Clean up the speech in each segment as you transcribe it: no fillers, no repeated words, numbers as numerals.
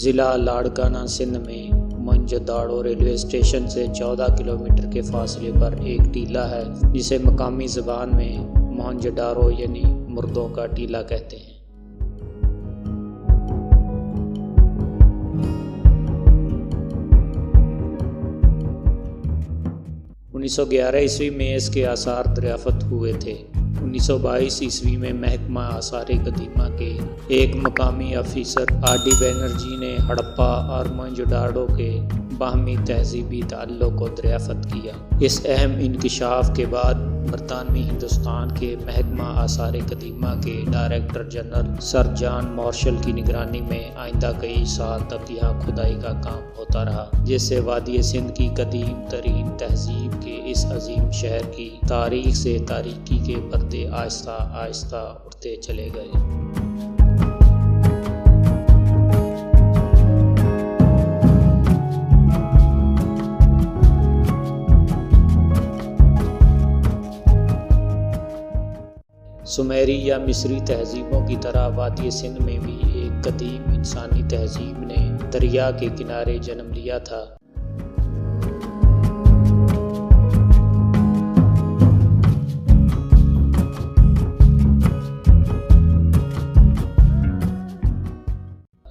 ضلع لاڑکانہ سندھ میں Mohenjo-daro railway station سے 14 کلومیٹر کے فاصلے پر ایک ٹیلہ ہے جسے مقامی زبان میں موہنجودڑو یعنی مردوں کا ٹیلہ کہتے ہیں۔ 1911 عیسوی میں اس کے آثار دریافت ہوئے تھے۔ 1922 عیسوی میں محکمہ آثار قدیمہ کے ایک مقامی افسر آر ڈی بینرجی نے ہڑپہ اور موہنجودڑو کے باہمی تہذیبی تعلق کو دریافت کیا۔ اس اہم انکشاف کے بعد برطانوی ہندوستان کے محکمہ آثار قدیمہ کے director general sir John Marshall کی نگرانی میں آئندہ کئی سال تک یہاں کھدائی کا کام ہوتا رہا، جس سے وادی سندھ کی قدیم ترین تہذیب کے اس عظیم شہر کی تاریخ سے تاریکی کے پردے آہستہ آہستہ اٹھتے چلے گئے۔ سمیری یا مصری تہذیبوں کی طرح وادی سندھ میں بھی ایک قدیم انسانی تہذیب نے دریا کے کنارے جنم لیا تھا۔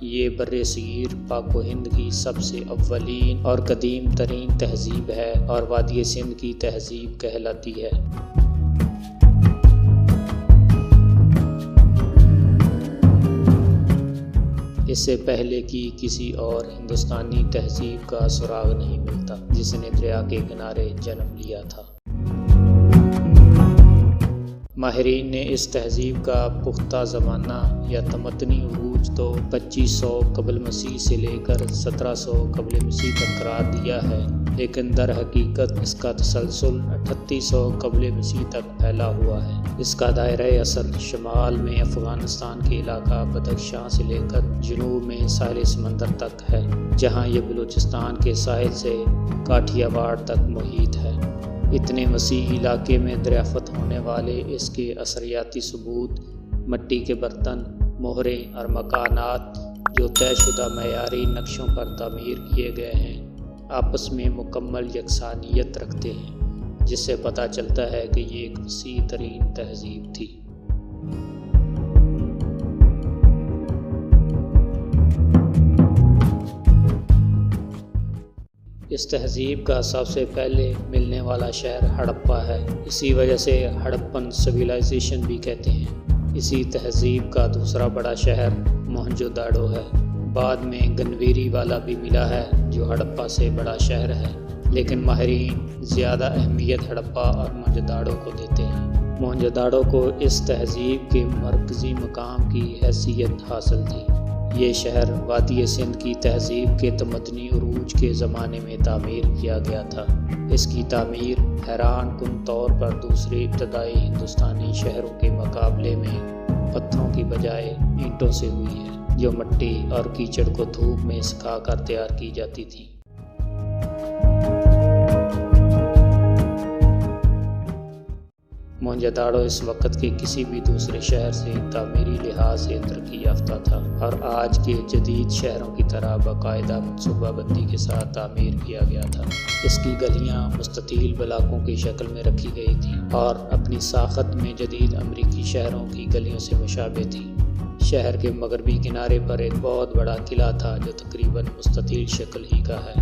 یہ برصغیر پاک و ہند کی سب سے اولین اور قدیم ترین تہذیب ہے اور وادی سندھ کی تہذیب کہلاتی ہے۔ اس سے پہلے کی کسی اور ہندوستانی تہذیب کا سراغ نہیں ملتا جس نے دریا کے کنارے جنم لیا تھا۔ ماہرین نے اس تہذیب کا پختہ زمانہ یا تمدنی عروج تو 2500 قبل مسیح سے لے کر 1700 قبل مسیح تک قرار دیا ہے، لیکن در حقیقت اس کا تسلسل 3800 قبل مسیح تک پھیلا ہوا ہے۔ اس کا دائرہ اثر شمال میں افغانستان کے علاقہ بدخشاں سے لے کر جنوب میں ساحل سمندر تک ہے، جہاں یہ بلوچستان کے ساحل سے کاٹھیا واڑ تک محیط ہے۔ اتنے وسیع علاقے میں دریافت ہونے والے اس کے اثریاتی ثبوت، مٹی کے برتن، مہریں اور مکانات جو طے شدہ معیاری نقشوں پر تعمیر کیے گئے ہیں، آپس میں مکمل یکسانیت رکھتے ہیں، جس سے پتہ چلتا ہے کہ یہ ایک وسیع ترین تہذیب تھی۔ اس تہذیب کا سب سے پہلے ملنے والا شہر ہڑپہ ہے، اسی وجہ سے ہڑپن سویلائزیشن بھی کہتے ہیں۔ اسی تہذیب کا دوسرا بڑا شہر موہنجودڑو ہے۔ بعد میں گنویری والا بھی ملا ہے جو ہڑپہ سے بڑا شہر ہے، لیکن ماہرین زیادہ اہمیت ہڑپہ اور موہنجودڑو کو دیتے ہیں۔ موہنجودڑو کو اس تہذیب کے مرکزی مقام کی حیثیت حاصل تھی۔ یہ شہر وادی سندھ کی تہذیب کے تمدنی عروج کے زمانے میں تعمیر کیا گیا تھا۔ اس کی تعمیر حیران کن طور پر دوسرے ابتدائی ہندوستانی شہروں کے مقابلے میں پتھروں کی بجائے اینٹوں سے ہوئی ہے، جو مٹی اور کیچڑ کو دھوپ میں سکھا کر تیار کی جاتی تھی۔ موہنجودڑو اس وقت کے کسی بھی دوسرے شہر سے تعمیری لحاظ سے ترقی یافتہ تھا اور آج کے جدید شہروں کی طرح باقاعدہ منصوبہ بندی کے ساتھ تعمیر کیا گیا تھا۔ اس کی گلیاں مستطیل بلاکوں کی شکل میں رکھی گئی تھیں اور اپنی ساخت میں جدید امریکی شہروں کی گلیوں سے مشابہ تھی۔ شہر کے مغربی کنارے پر ایک بہت بڑا قلعہ تھا جو تقریباً مستطیل شکل ہی کا ہے۔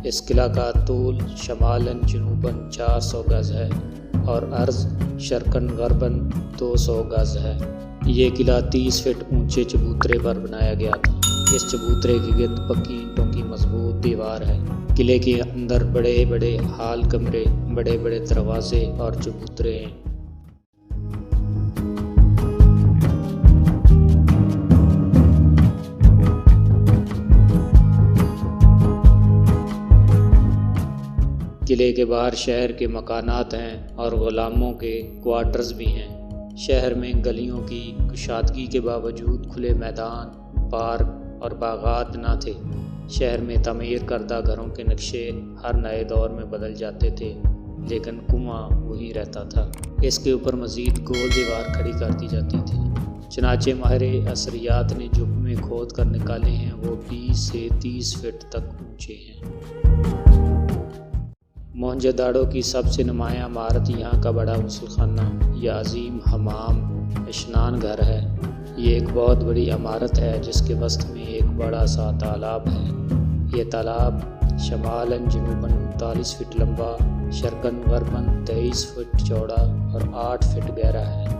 اس قلعہ کا طول شمالاً جنوباً 400 گز ہے اور عرض شرقاً غرباً 200 گز ہے۔ یہ قلعہ 30 فٹ اونچے چبوترے پر بنایا گیا تھا۔ اس چبوترے کے گرد پکی اینٹوں کی مضبوط دیوار ہے۔ قلعے کے اندر بڑے بڑے ہال کمرے، بڑے بڑے دروازے اور چبوترے ہیں۔ قلعے کے باہر شہر کے مکانات ہیں اور غلاموں کے کوارٹرز بھی ہیں۔ شہر میں گلیوں کی کشادگی کے باوجود کھلے میدان، پارک اور باغات نہ تھے۔ شہر میں تعمیر کردہ گھروں کے نقشے ہر نئے دور میں بدل جاتے تھے، لیکن کنواں وہی رہتا تھا۔ اس کے اوپر مزید گول دیوار کھڑی کر دی جاتی تھی۔ چنانچہ ماہر اثریات نے جو کنویں کھود کر نکالے ہیں وہ 20 سے 30 فٹ تک اونچے ہیں۔ موہنجو داڑو کی سب سے نمایاں عمارت یہاں کا بڑا غسل خانہ یا عظیم حمام اشنان گھر ہے۔ یہ ایک بہت بڑی عمارت ہے جس کے وسط میں ایک بڑا سا تالاب ہے۔ یہ تالاب شمالاً جنوباً 39 فٹ لمبا، شرقاً غرباً 23 فٹ چوڑا اور 8 فٹ گہرا ہے۔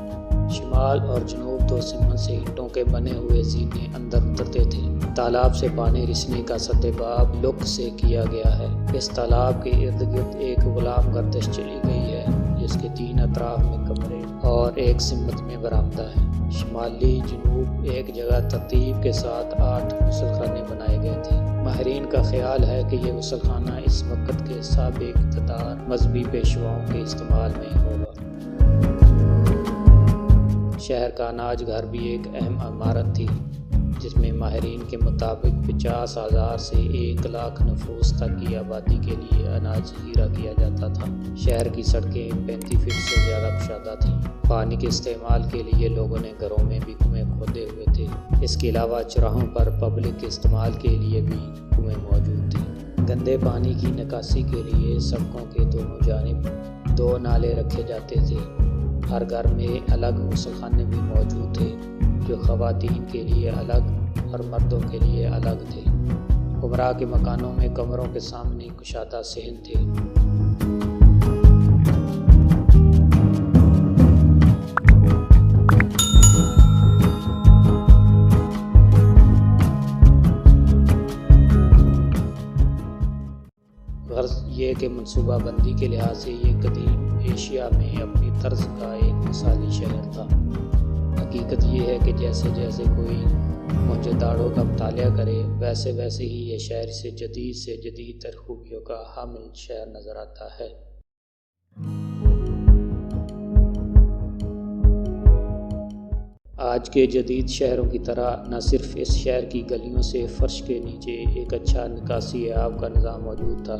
شمال اور جنوب دو سمت سے اینٹوں کے بنے ہوئے زینے اندر اترتے تھے۔ تالاب سے پانی رسنے کا سطح لک سے کیا گیا ہے۔ اس تالاب کے ارد گرد ایک غلام گردش چلی گئی ہے جس کے 3 اطراف میں کمرے اور ایک سمت میں برآمدہ ہے۔ شمالی جنوب ایک جگہ ترتیب کے ساتھ 8 غسل خانے بنائے گئے تھے۔ ماہرین کا خیال ہے کہ یہ غسل خانہ اس وقت کے سابق اقتدار مذہبی پیشواؤں کے استعمال میں ہوگا۔ شہر کا اناج گھر بھی ایک اہم عمارت تھی جس میں ماہرین کے مطابق 50,000 سے 1 لاکھ نفوس تک کی آبادی کے لیے اناج ذخیرہ کیا جاتا تھا۔ شہر کی سڑکیں 35 فٹ سے زیادہ کشادہ تھیں۔ پانی کے استعمال کے لیے لوگوں نے گھروں میں بھی کنویں کھودے ہوئے تھے۔ اس کے علاوہ چوراہوں پر پبلک کے استعمال کے لیے بھی کنویں موجود تھے۔ گندے پانی کی نکاسی کے لیے سڑکوں کے دونوں جانب 2 نالے رکھے جاتے تھے۔ ہر گھر میں الگ غسل خانے بھی موجود تھے جو خواتین کے لیے الگ اور مردوں کے لیے الگ تھے۔ عمرا کے مکانوں میں کمروں کے سامنے کشادہ صحن تھے۔ غرض یہ کہ منصوبہ بندی کے لحاظ سے یہ قدیم ایشیا میں اپنی طرز کا ایک مثالی شہر تھا۔ حقیقت یہ ہے کہ جیسے جیسے کوئی موہنجو داڑو کا مطالعہ کرے ویسے ویسے ہی یہ شہر سے جدید تر خوبیوں کا حامل شہر نظر آتا ہے۔ آج کے جدید شہروں کی طرح نہ صرف اس شہر کی گلیوں سے فرش کے نیچے ایک اچھا نکاسی آب کا نظام موجود تھا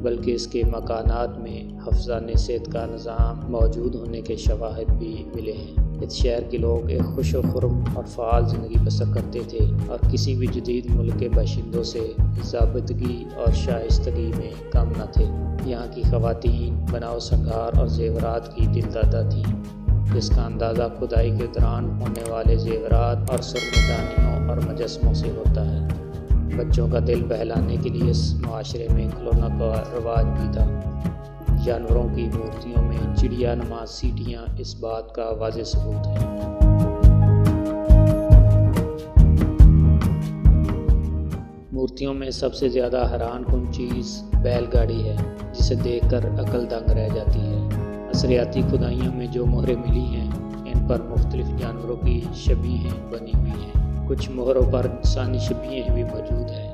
بلکہ اس کے مکانات میں حفظان صحت کا نظام موجود ہونے کے شواہد بھی ملے ہیں۔ اس شہر کے لوگ ایک خوش و خرم اور فعال زندگی بسر کرتے تھے اور کسی بھی جدید ملک کے باشندوں سے ضابطگی اور شائستگی میں کم نہ تھے۔ یہاں کی خواتین بناؤ سنگار اور زیورات کی دل دادہ تھیں جس کا اندازہ کھدائی کے دوران ہونے والے زیورات اور سرمے دانیوں اور مجسموں سے ہوتا ہے۔ بچوں کا دل بہلانے کے لیے اس معاشرے میں کھلونا کا رواج بھی تھا۔ جانوروں کی مورتیوں میں چڑیا نما سیٹیاں اس بات کا واضح ثبوت ہیں۔ مورتیوں میں سب سے زیادہ حیران کن چیز بیل گاڑی ہے جسے دیکھ کر عقل دنگ رہ جاتی ہے۔ اثریاتی کھدائیوں میں جو مہریں ملی ہیں ان پر مختلف جانوروں کی شبیہیں بنی ہوئی ہیں۔ کچھ مہروں پر انسانی شبیہیں بھی موجود ہیں۔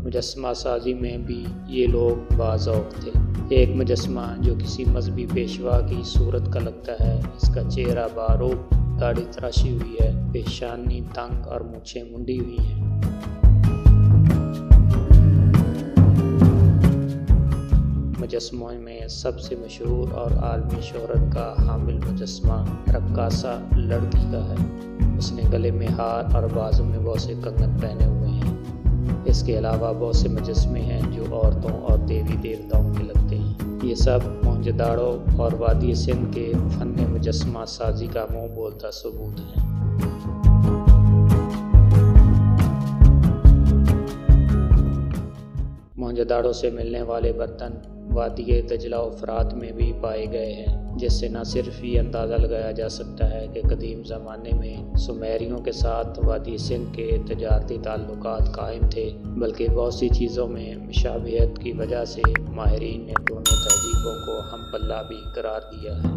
مجسمہ سازی میں بھی یہ لوگ باذوق تھے۔ ایک مجسمہ جو کسی مذہبی پیشوا کی صورت کا لگتا ہے، اس کا چہرہ باروب، داڑھی تراشی ہوئی ہے، پیشانی تنگ اور مونچھیں منڈی ہوئی ہیں۔ مجسموں میں سب سے مشہور اور عالمی شہرت کا حامل مجسمہ رقاصہ لڑکی کا ہے۔ اس نے گلے میں ہار اور بازو میں بہت سے کنگن پہنے ہوئے ہیں۔ اس کے علاوہ بہت سے مجسمے ہیں جو عورتوں اور دیوی دیوتاؤں کے لگتے ہیں۔ یہ سب موہنجو داڑو اور وادی سندھ کے فن مجسمہ سازی کا منہ بولتا ثبوت ہے۔ موہنجو داڑو سے ملنے والے برتن وادی دجلہ و فرات میں بھی پائے گئے ہیں جس سے نہ صرف یہ اندازہ لگایا جا سکتا ہے کہ قدیم زمانے میں سومیریوں کے ساتھ وادی سندھ کے تجارتی تعلقات قائم تھے بلکہ بہت سی چیزوں میں مشابہت کی وجہ سے ماہرین نے دونوں تہذیبوں کو ہم پلہ بھی قرار دیا ہے۔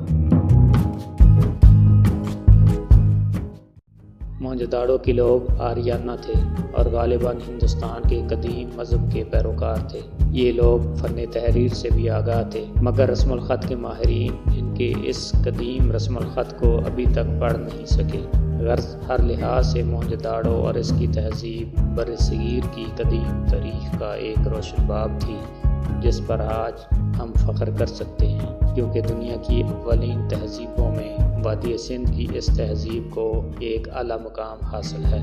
موہنجو داڑو کے لوگ آریانہ تھے اور غالباً ہندوستان کے قدیم مذہب کے پیروکار تھے۔ یہ لوگ فن تحریر سے بھی آگاہ تھے، مگر رسم الخط کے ماہرین ان کے اس قدیم رسم الخط کو ابھی تک پڑھ نہیں سکے۔ غرض ہر لحاظ سے موہنجوداڑو اور اس کی تہذیب برصغیر کی قدیم تاریخ کا ایک روشن باب تھی، جس پر آج ہم فخر کر سکتے ہیں، کیونکہ دنیا کی اولین تہذیبوں میں وادی سندھ کی اس تہذیب کو ایک اعلیٰ مقام حاصل ہے۔